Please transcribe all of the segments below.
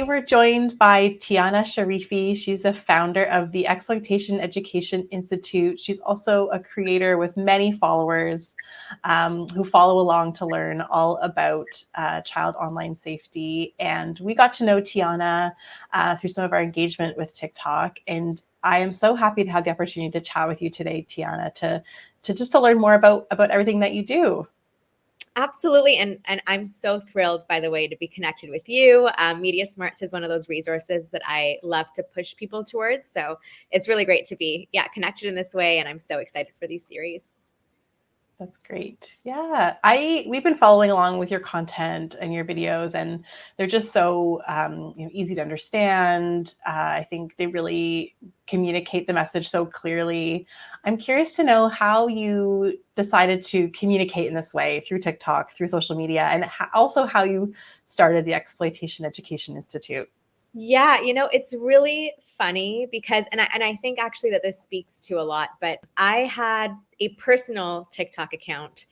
Today we're joined by Tiana Sharifi. She's the founder of the Exploitation Education Institute. She's also a creator with many followers who follow along to learn all about child online safety. And we got to know Tiana through some of our engagement with TikTok. And I am so happy to have the opportunity to chat with you today, Tiana, to learn more about everything that you do. Absolutely. And I'm so thrilled, by the way, to be connected with you. MediaSmarts is one of those resources that I love to push people towards. So it's really great to be connected in this way. And I'm so excited for these series. That's great. Yeah, we've been following along with your content and your videos, and they're just so easy to understand. I think they really communicate the message so clearly. I'm curious to know how you decided to communicate in this way through TikTok, through social media, and also how you started the Exploitation Education Institute. Yeah, it's really funny because, and I think actually that this speaks to a lot, but I had a personal TikTok account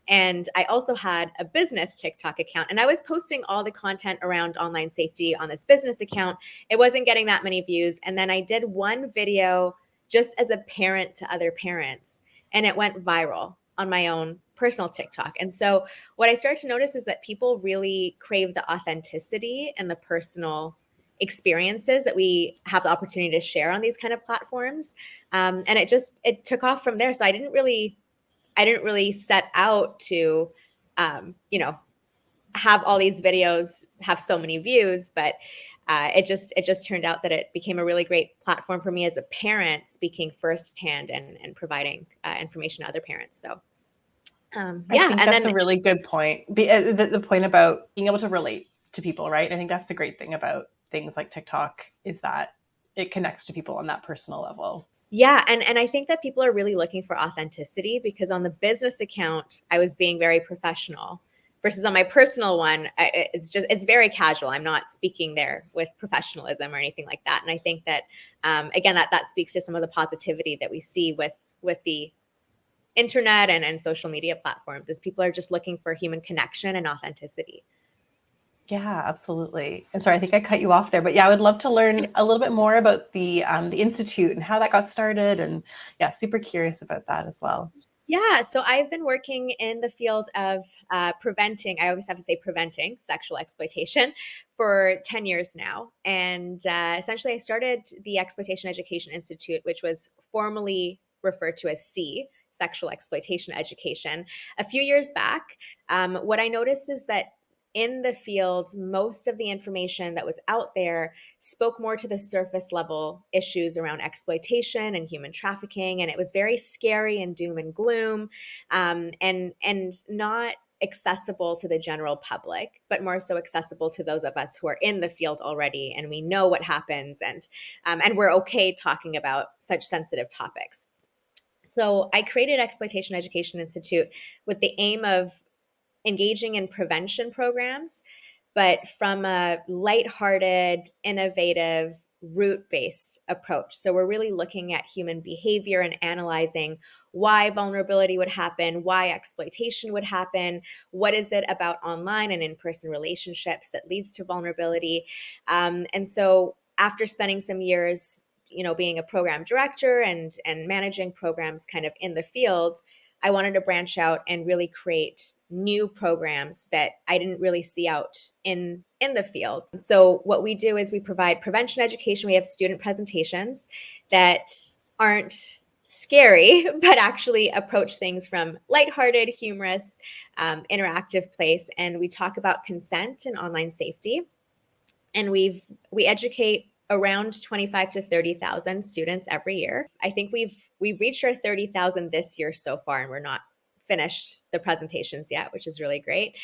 and I also had a business TikTok account, and I was posting all the content around online safety on this business account. It wasn't getting that many views. And then I did one video just as a parent to other parents, and it went viral on my own personal TikTok. And so what I started to notice is that people really crave the authenticity and the personal experiences that we have the opportunity to share on these kind of platforms. And it took off from there. So I didn't really set out to, have all these videos have so many views, but it just turned out that it became a really great platform for me as a parent, speaking firsthand and providing information to other parents. So I think that's a really good point. The point about being able to relate to people, right? I think that's the great thing about things like TikTok is that it connects to people on that personal level. Yeah. And I think that people are really looking for authenticity, because on the business account, I was being very professional versus on my personal one, it's very casual. I'm not speaking there with professionalism or anything like that. And I think that, again, that speaks to some of the positivity that we see with the internet and social media platforms, is people are just looking for human connection and authenticity. Yeah, absolutely. And sorry, I think I cut you off there, but yeah, I would love to learn a little bit more about the Institute and how that got started. And yeah, super curious about that as well. Yeah, so I've been working in the field of preventing, I always have to say preventing sexual exploitation for 10 years now. And essentially I started the Exploitation Education Institute, which was formerly referred to as Sexual Exploitation Education, a few years back. What I noticed is that in the field, most of the information that was out there spoke more to the surface level issues around exploitation and human trafficking. And it was very scary and doom and gloom, and not accessible to the general public, but more so accessible to those of us who are in the field already and we know what happens, and we're okay talking about such sensitive topics. So I created Exploitation Education Institute with the aim of engaging in prevention programs, but from a lighthearted, innovative, root-based approach. So we're really looking at human behavior and analyzing why vulnerability would happen, why exploitation would happen, what is it about online and in-person relationships that leads to vulnerability. And so after spending some years, being a program director and managing programs kind of in the field, I wanted to branch out and really create new programs that I didn't really see out in the field. So what we do is we provide prevention education. We have student presentations that aren't scary, but actually approach things from lighthearted, humorous, interactive place. And we talk about consent and online safety. And we educate around 25 to 30,000 students every year. I think we've reached our 30,000 this year so far, and we're not finished the presentations yet, which is really great.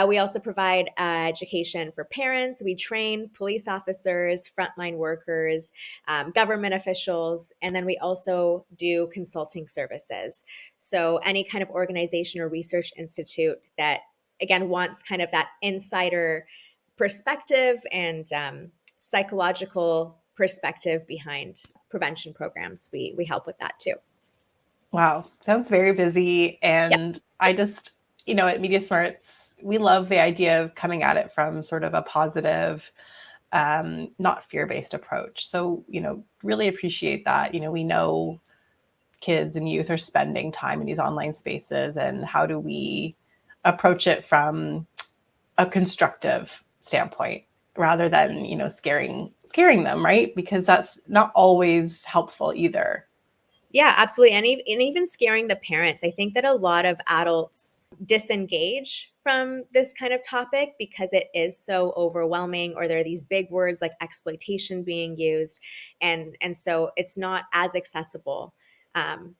We also provide education for parents. We train police officers, frontline workers, government officials, and then we also do consulting services. So any kind of organization or research institute that, again, wants kind of that insider perspective and psychological perspective behind prevention programs, we help with that too. Wow, sounds very busy. And Yes. I just, at MediaSmarts, we love the idea of coming at it from sort of a positive not fear-based approach. So, really appreciate that. We know kids and youth are spending time in these online spaces, and how do we approach it from a constructive standpoint rather than, scaring them, right? Because that's not always helpful either. Yeah, absolutely. And even scaring the parents. I think that a lot of adults disengage from this kind of topic because it is so overwhelming, or there are these big words like exploitation being used. And so it's not as accessible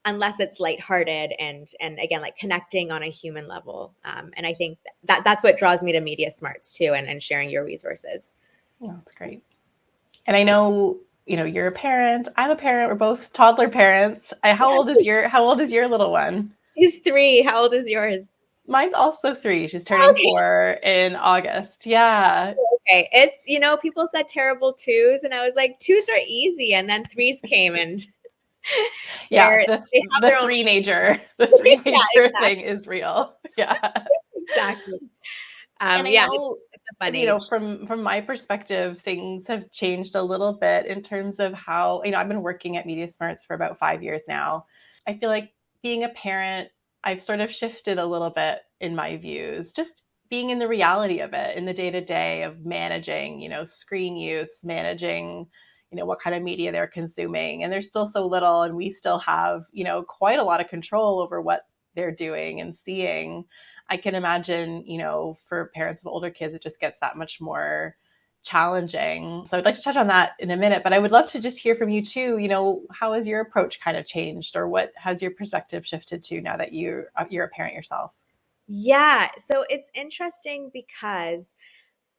unless it's lighthearted and again, like connecting on a human level. And I think that's what draws me to MediaSmarts too, and sharing your resources. Yeah, that's great. And I know, you're a parent. I'm a parent. We're both toddler parents. How old is your little one? She's 3. How old is yours? Mine's also 3. She's turning Okay. 4 in August. Yeah. Okay. It's, people said terrible twos, and I was like, twos are easy. And then threes came, and Yeah. they have The their own. three major, the three Yeah, major thing exactly. is real. Yeah. Exactly. And I Yeah, know, it's a fun age. from my perspective, things have changed a little bit in terms of how, I've been working at MediaSmarts for about 5 years now. I feel like being a parent, I've sort of shifted a little bit in my views, just being in the reality of it, in the day to day of managing, screen use, managing, what kind of media they're consuming. And there's still so little, and we still have, quite a lot of control over what they're doing and seeing. I can imagine, for parents of older kids, it just gets that much more challenging. So I'd like to touch on that in a minute, but I would love to just hear from you too. How has your approach kind of changed, or what has your perspective shifted to now that you're a parent yourself? Yeah. So it's interesting because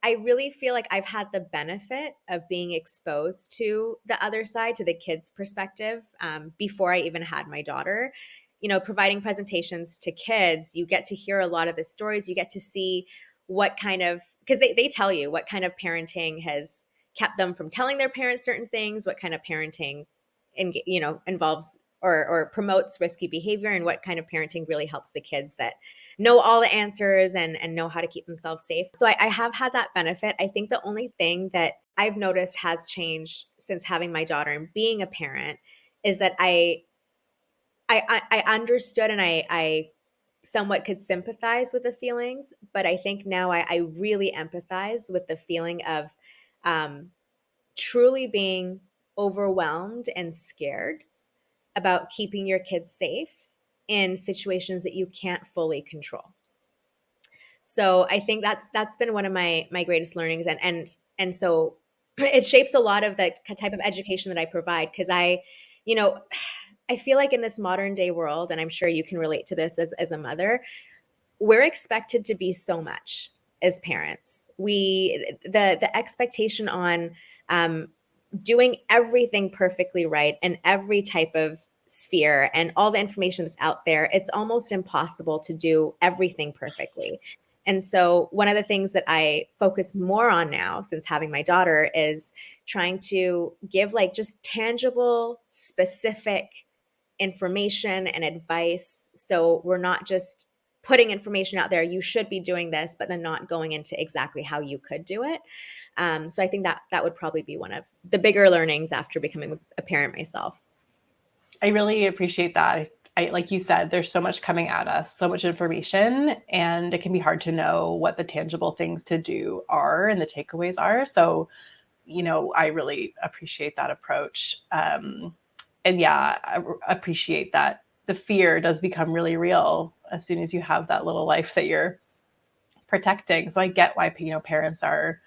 I really feel like I've had the benefit of being exposed to the other side, to the kids' perspective, before I even had my daughter. Providing presentations to kids, you get to hear a lot of the stories. You get to see what kind of, because they tell you what kind of parenting has kept them from telling their parents certain things, what kind of parenting, involves or promotes risky behavior, and what kind of parenting really helps the kids that know all the answers and know how to keep themselves safe. So I have had that benefit. I think the only thing that I've noticed has changed since having my daughter and being a parent is that I understood, and I somewhat could sympathize with the feelings, but I think now I really empathize with the feeling of truly being overwhelmed and scared about keeping your kids safe in situations that you can't fully control. So I think that's been one of my greatest learnings, and so it shapes a lot of the type of education that I provide, because you know, I feel like in this modern day world, and I'm sure you can relate to this as a mother, we're expected to be so much as parents. The expectation on doing everything perfectly right in every type of sphere and all the information that's out there, it's almost impossible to do everything perfectly. And so, one of the things that I focus more on now since having my daughter is trying to give like just tangible, specific information and advice. So, we're not just putting information out there, you should be doing this, but then not going into exactly how you could do it. So I think that would probably be one of the bigger learnings after becoming a parent myself. I really appreciate that. Like you said, there's so much coming at us, so much information, and it can be hard to know what the tangible things to do are and the takeaways are. So, I really appreciate that approach. And yeah, I appreciate that the fear does become really real as soon as you have that little life that you're protecting. So I get why, parents are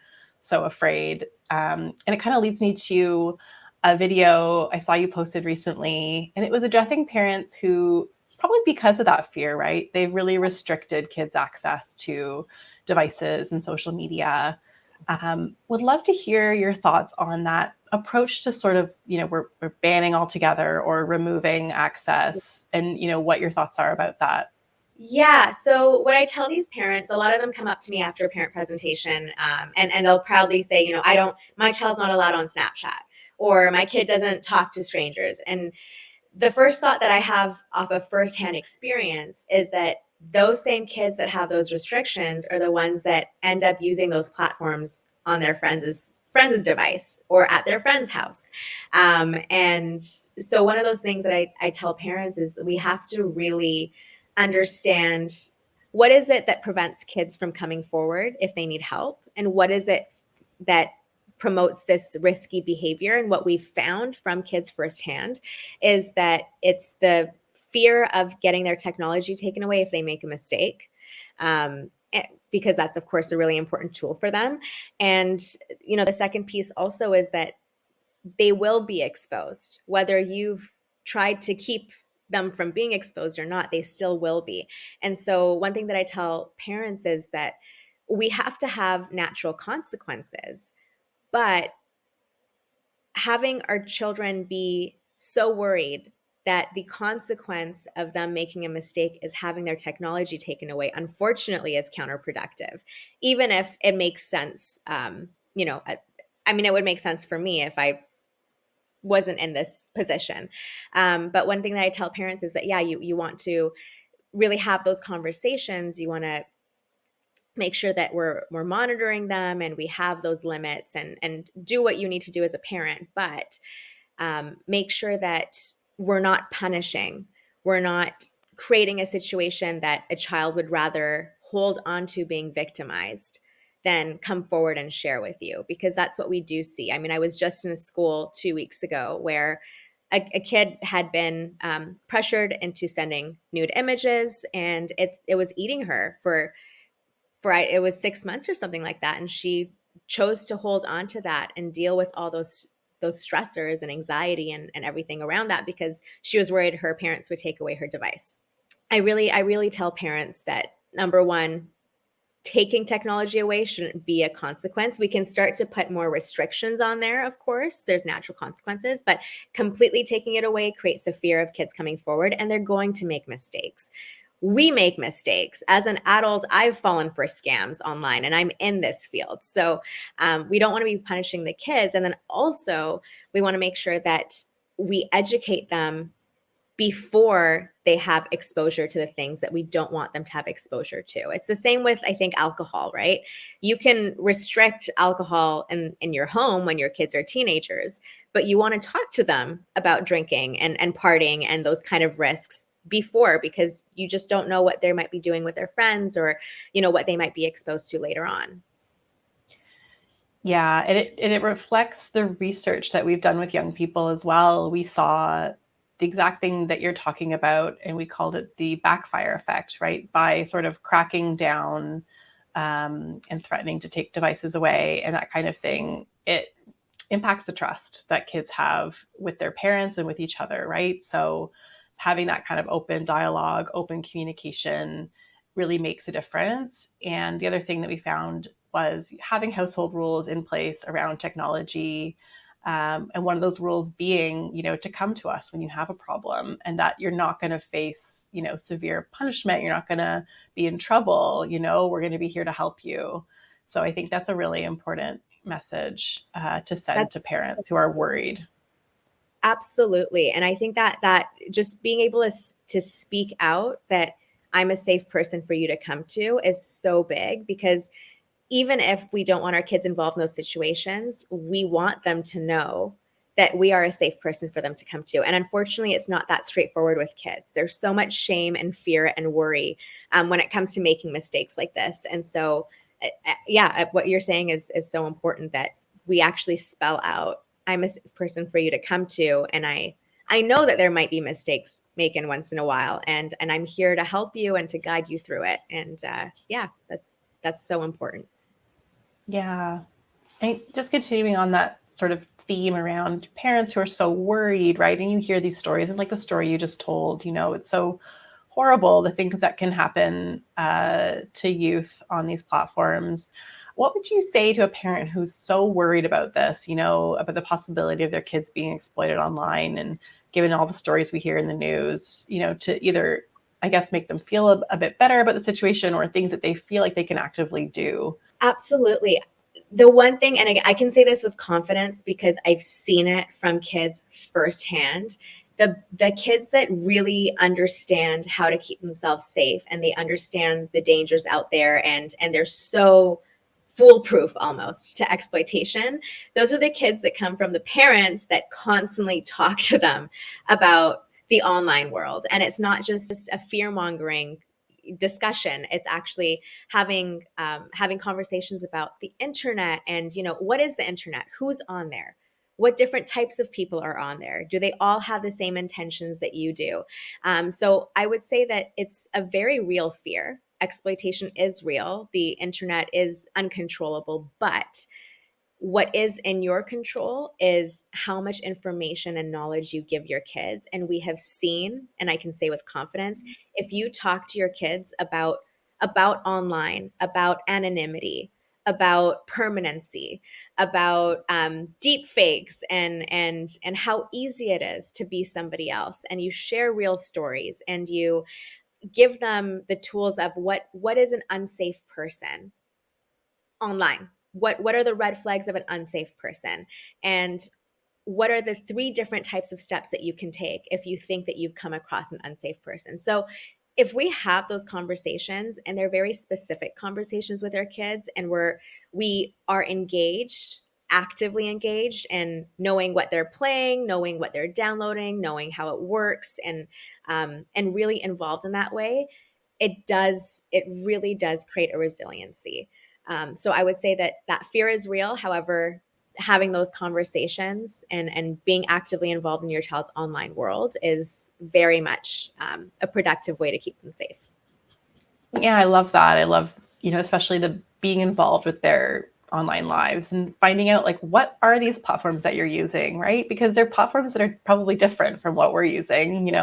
so afraid. And it kind of leads me to a video I saw you posted recently, and it was addressing parents who, probably because of that fear, right? They've really restricted kids' access to devices and social media. Would love to hear your thoughts on that approach to sort of, we're banning altogether or removing access, and, what your thoughts are about that. Yeah. So what I tell these parents, a lot of them come up to me after a parent presentation, and they'll proudly say, my child's not allowed on Snapchat, or my kid doesn't talk to strangers. And the first thought that I have off of firsthand experience is that those same kids that have those restrictions are the ones that end up using those platforms on their friends' friend's device or at their friend's house. And so one of those things that I tell parents is we have to really understand what is it that prevents kids from coming forward if they need help, and what is it that promotes this risky behavior. And what we've found from kids firsthand is that it's the fear of getting their technology taken away if they make a mistake. Because that's, of course, a really important tool for them. And, the second piece also is that they will be exposed, whether you've tried to keep them from being exposed or not, they still will be. And so one thing that I tell parents is that we have to have natural consequences, but having our children be so worried that the consequence of them making a mistake is having their technology taken away, unfortunately, is counterproductive, even if it makes sense. It would make sense for me if I wasn't in this position. But one thing that I tell parents is that, yeah, you want to really have those conversations. You want to make sure that we're monitoring them and we have those limits, and do what you need to do as a parent, but make sure that we're not punishing. We're not creating a situation that a child would rather hold on to being victimized than come forward and share with you, because that's what we do see. I mean, I was just in a school 2 weeks ago where a kid had been pressured into sending nude images, and it was eating her for it was 6 months or something like that, and she chose to hold on to that and deal with all those stressors and anxiety and everything around that, because she was worried her parents would take away her device. I really tell parents that, number one, taking technology away shouldn't be a consequence. We can start to put more restrictions on there, of course. There's natural consequences, but completely taking it away creates a fear of kids coming forward, and they're going to make mistakes. We make mistakes. As an adult, I've fallen for scams online, and I'm in this field. So we don't want to be punishing the kids. And then also, we want to make sure that we educate them before they have exposure to the things that we don't want them to have exposure to. It's the same with, I think, alcohol, right? You can restrict alcohol in your home when your kids are teenagers, but you want to talk to them about drinking and partying and those kind of risks before, because you just don't know what they might be doing with their friends, or what they might be exposed to later on. Yeah, and it reflects the research that we've done with young people as well. We saw the exact thing that you're talking about, and we called it the backfire effect, right? By sort of cracking down and threatening to take devices away and that kind of thing, it impacts the trust that kids have with their parents and with each other, right? So having that kind of open dialogue, open communication really makes a difference. And the other thing that we found was having household rules in place around technology. And one of those rules being, to come to us when you have a problem, and that you're not going to face, severe punishment. You're not going to be in trouble. We're going to be here to help you. So I think that's a really important message to send to That's parents who are worried. Absolutely. And I think that just being able to speak out that I'm a safe person for you to come to is so big, because even if we don't want our kids involved in those situations, we want them to know that we are a safe person for them to come to. And unfortunately, it's not that straightforward with kids. There's so much shame and fear and worry when it comes to making mistakes like this. And so, what you're saying is so important, that we actually spell out, I'm a safe person for you to come to. And I know that there might be mistakes making once in a while, and I'm here to help you and to guide you through it. And that's so important. Yeah. And just continuing on that sort of theme around parents who are so worried, right? And you hear these stories, and like the story you just told, it's so horrible, the things that can happen to youth on these platforms. What would you say to a parent who's so worried about this, about the possibility of their kids being exploited online, and given all the stories we hear in the news, to either, I guess, make them feel a bit better about the situation, or things that they feel like they can actively do? Absolutely. The one thing, and I can say this with confidence because I've seen it from kids firsthand, the kids that really understand how to keep themselves safe, and they understand the dangers out there, and they're so foolproof almost to exploitation, those are the kids that come from the parents that constantly talk to them about the online world. And it's not just a fear mongering discussion. It's actually having conversations about the internet and, what is the internet? Who's on there? What different types of people are on there? Do they all have the same intentions that you do? So I would say that it's a very real fear. Exploitation is real. The internet is uncontrollable, but what is in your control is how much information and knowledge you give your kids. And we have seen, and I can say with confidence, if you talk to your kids about online, about anonymity, about permanency, about deep fakes, and how easy it is to be somebody else, and you share real stories, and you give them the tools of what is an unsafe person online, what are the red flags of an unsafe person, and what are the 3 different types of steps that you can take if you think that you've come across an unsafe person. So if we have those conversations, and they're very specific conversations with our kids, and we are engaged, actively engaged, and knowing what they're playing, knowing what they're downloading, knowing how it works, and really involved in that way, it really does create a resiliency. So I would say that fear is real. However, having those conversations and being actively involved in your child's online world is very much a productive way to keep them safe. Yeah, I love that. I love, especially the being involved with their online lives and finding out like what are these platforms that you're using, right? Because they're platforms that are probably different from what we're using.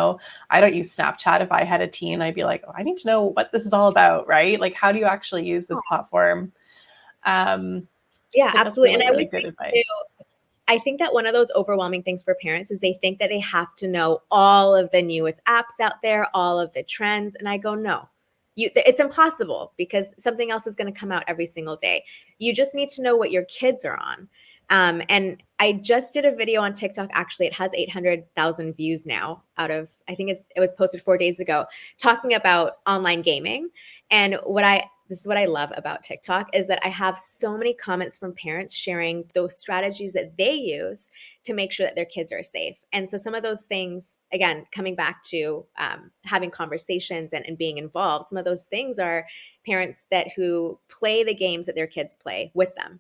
I don't use Snapchat. If I had a teen, I'd be like, oh, I need to know what this is all about, right? Like, how do you actually use this platform? Yeah, So that's absolutely. really, And I really would say good advice. too, I think that one of those overwhelming things for parents is they think that they have to know all of the newest apps out there, all of the trends. And I go, no, it's impossible, because something else is going to come out every single day. You just need to know what your kids are on. And I just did a video on TikTok. Actually, it has 800,000 views now out of, I think it was posted 4 days ago, talking about online gaming. And this is what I love about TikTok, is that I have so many comments from parents sharing those strategies that they use to make sure that their kids are safe. And so some of those things, again, coming back to having conversations and being involved, some of those things are parents who play the games that their kids play with them.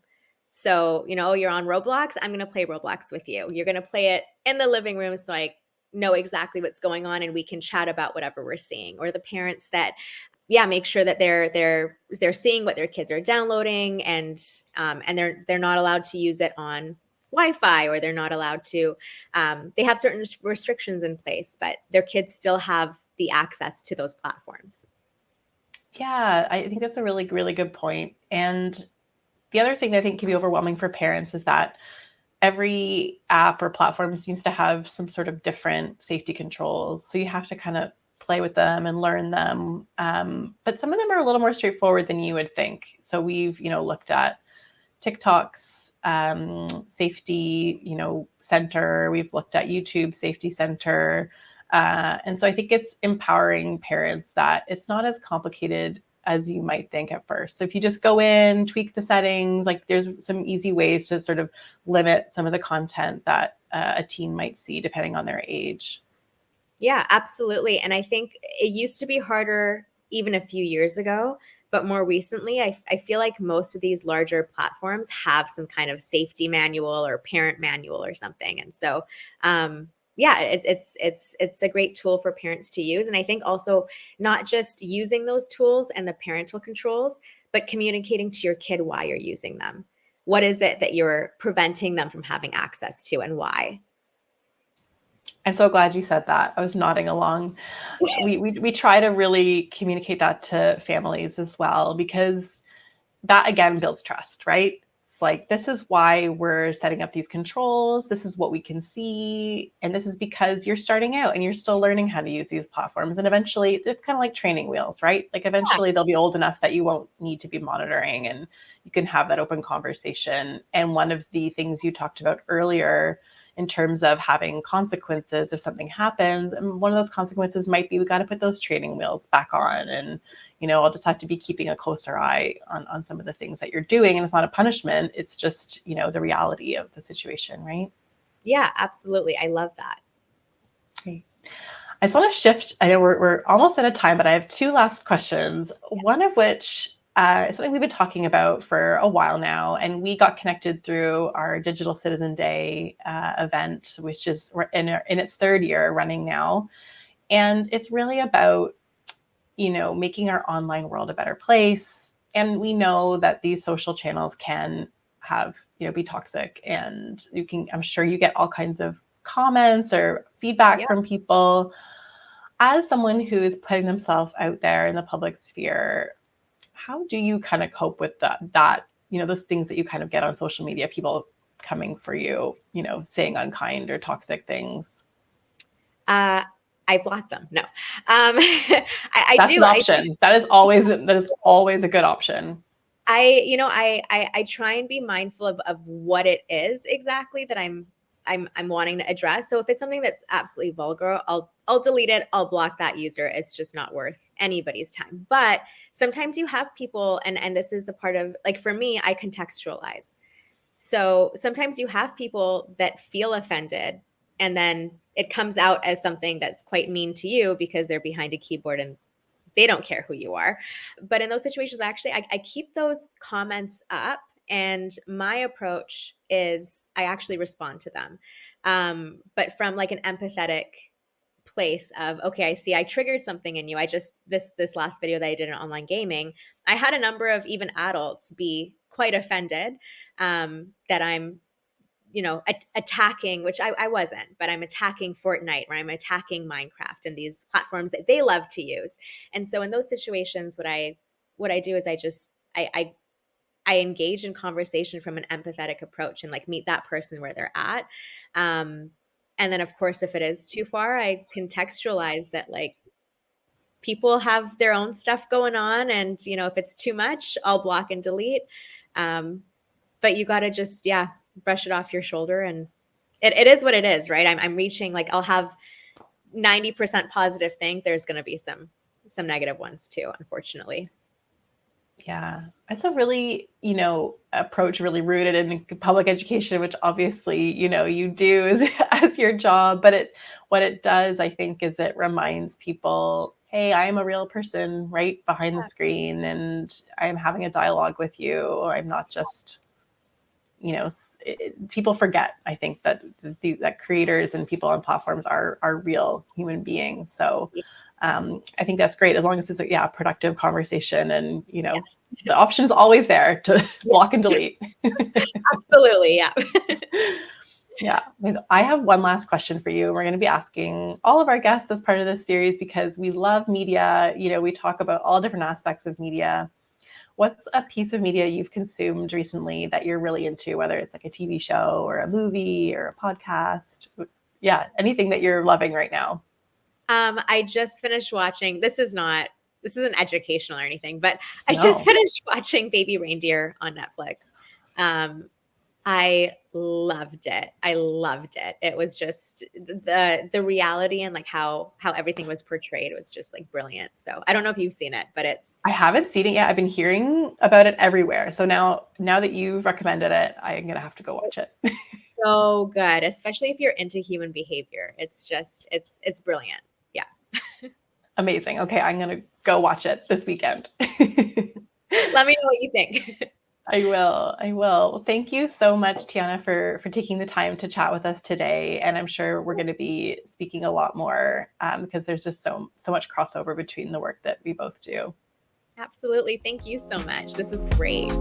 So, you're on Roblox, I'm going to play Roblox with you. You're going to play it in the living room so I know exactly what's going on and we can chat about whatever we're seeing. Or the parents that make sure that they're seeing what their kids are downloading, and they're not allowed to use it on Wi-Fi, or they're not allowed to. They have certain restrictions in place, but their kids still have the access to those platforms. Yeah, I think that's a really, really good point. And the other thing that I think can be overwhelming for parents is that every app or platform seems to have some sort of different safety controls. So you have to kind of play with them and learn them. But some of them are a little more straightforward than you would think. So we've, looked at TikTok's safety, center. We've looked at YouTube Safety Center. And so I think it's empowering parents that it's not as complicated as you might think at first. So if you just go in, tweak the settings, like there's some easy ways to sort of limit some of the content that a teen might see depending on their age. Yeah, absolutely. And I think it used to be harder even a few years ago, but more recently, I feel like most of these larger platforms have some kind of safety manual or parent manual or something. And so, yeah, it's a great tool for parents to use. And I think also not just using those tools and the parental controls, but communicating to your kid why you're using them. What is it that you're preventing them from having access to, and why? I'm so glad you said that. I was nodding along. We try to really communicate that to families as well, because that again builds trust, right? It's like, this is why we're setting up these controls. This is what we can see. And this is because you're starting out and you're still learning how to use these platforms. And eventually it's kind of like training wheels, right? Like eventually they'll be old enough that you won't need to be monitoring and you can have that open conversation. And one of the things you talked about earlier in terms of having consequences if something happens. And one of those consequences might be we got to put those training wheels back on. And, I'll just have to be keeping a closer eye on some of the things that you're doing. And it's not a punishment. It's just, the reality of the situation, right? Yeah, absolutely. I love that. Okay. I just want to shift. I know we're almost out of time, but I have two last questions. Yes. One of which is something we've been talking about for a while now, and we got connected through our Digital Citizen Day event, which is in its third year running now. And it's really about, making our online world a better place. And we know that these social channels can have, be toxic, and I'm sure you get all kinds of comments or feedback from people. As someone who is putting themselves out there in the public sphere, how do you kind of cope with that, those things that you kind of get on social media, people coming for you, saying unkind or toxic things? I block them. No, I That's do. an option. That is always a good option. I try and be mindful of what it is exactly that I'm wanting to address. So if it's something that's absolutely vulgar, I'll delete it. I'll block that user. It's just not worth anybody's time. But sometimes you have people, and this is a part of, like, for me, I contextualize. So sometimes you have people that feel offended, and then it comes out as something that's quite mean to you because they're behind a keyboard and they don't care who you are. But in those situations, actually, I keep those comments up, and my approach is I actually respond to them. But from like an empathetic place of, okay, I see I triggered something in you. I just, this last video that I did on online gaming, I had a number of even adults be quite offended that I'm attacking, which I wasn't, but I'm attacking Fortnite, or I'm attacking Minecraft and these platforms that they love to use. And so in those situations, what I do is I engage in conversation from an empathetic approach and like meet that person where they're at. And then of course, if it is too far, I contextualize that, like, people have their own stuff going on. And, if it's too much, I'll block and delete. But you got to just, brush it off your shoulder, and it is what it is, right? I'm reaching, like, I'll have 90% positive things. There's going to be some negative ones too, unfortunately. Yeah, it's a really, approach really rooted in public education, which obviously, you do as your job. But what it does, I think, is it reminds people, hey, I'm a real person right behind the screen, and I'm having a dialogue with you, or I'm not just, people forget, I think, that that creators and people on platforms are real human beings. So I think that's great, as long as it's a productive conversation, and yes. The option's always there to block and delete. Absolutely, yeah. Yeah. I have one last question for you. We're going to be asking all of our guests as part of this series because we love media. We talk about all different aspects of media. What's a piece of media you've consumed recently that you're really into, whether it's like a TV show or a movie or a podcast? Yeah, anything that you're loving right now. I just finished watching, this isn't educational or anything, but I just finished watching Baby Reindeer on Netflix. I loved it. It was just the reality and like how everything was portrayed. It was just like brilliant. So I don't know if you've seen it, but I haven't seen it yet. I've been hearing about it everywhere. So now that you've recommended it, I'm going to have to go watch it. So good, especially if you're into human behavior. It's just, it's brilliant. Yeah. Amazing. Okay. I'm going to go watch it this weekend. Let me know what you think. I will. Well, thank you so much, Tiana, for taking the time to chat with us today. And I'm sure we're going to be speaking a lot more because there's just so much crossover between the work that we both do. Absolutely. Thank you so much. This was great.